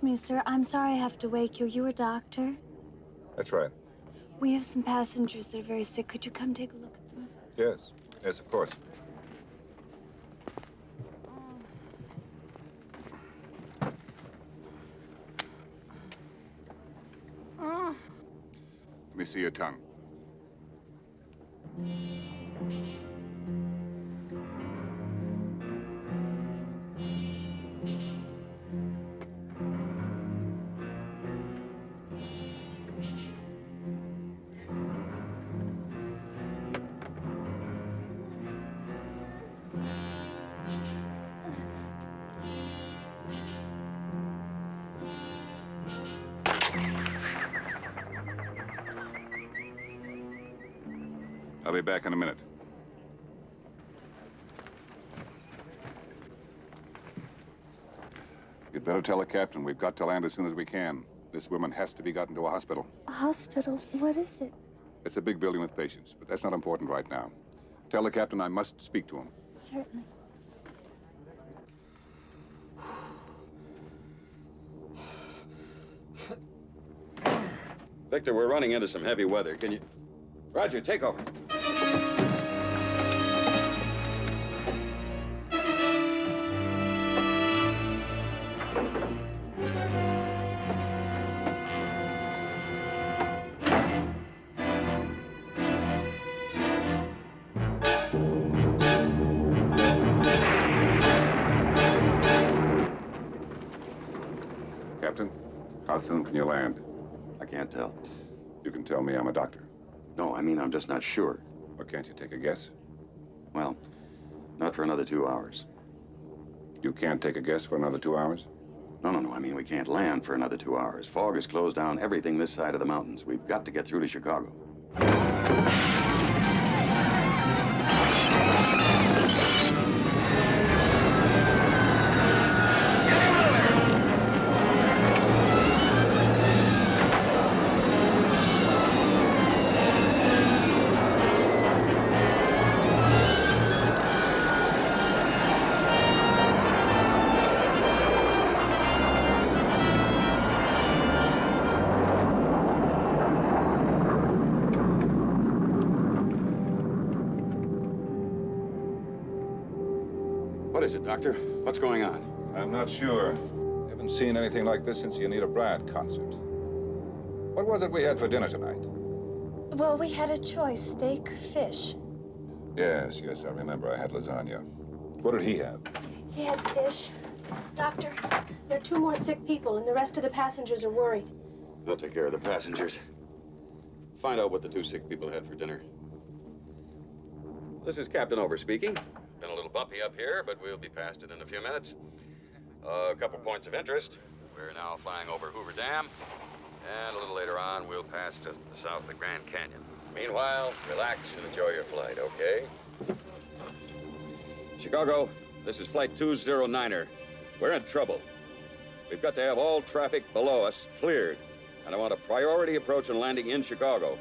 me, sir. I'm sorry I have to wake you. You a doctor? That's right. We have some passengers that are very sick. Could you come take a look at them? Yes. Yes, of course. Let me see your tongue. I'll be back in a minute. You'd better tell the captain we've got to land as soon as we can. This woman has to be gotten to a hospital. A hospital? What is it? It's a big building with patients, but that's not important right now. Tell the captain I must speak to him. Certainly. Victor, we're running into some heavy weather. Can you... Roger, take over. Captain, how soon can you land? I can't tell. You can tell me I'm a doctor. No, I mean, I'm just not sure. Or can't you take a guess? Well, not for another 2 hours. You can't take a guess for another 2 hours? No. I mean, we can't land for another 2 hours. Fog has closed down everything this side of the mountains. We've got to get through to Chicago. What is it, Doctor? What's going on? I'm not sure. Haven't seen anything like this since the Anita Bryant concert. What was it we had for dinner tonight? Well, we had a choice, steak or fish. Yes, I remember. I had lasagna. What did he have? He had fish. Doctor, there are 2 more sick people, and the rest of the passengers are worried. I'll take care of the passengers. Find out what the 2 sick people had for dinner. This is Captain Over speaking. Been a little bumpy up here, but we'll be past it in a few minutes. A couple points of interest. We're now flying over Hoover Dam, and a little later on, we'll pass just south of the Grand Canyon. Meanwhile, relax and enjoy your flight, okay? Chicago, this is Flight 209er. We're in trouble. We've got to have all traffic below us cleared, and I want a priority approach and landing in Chicago.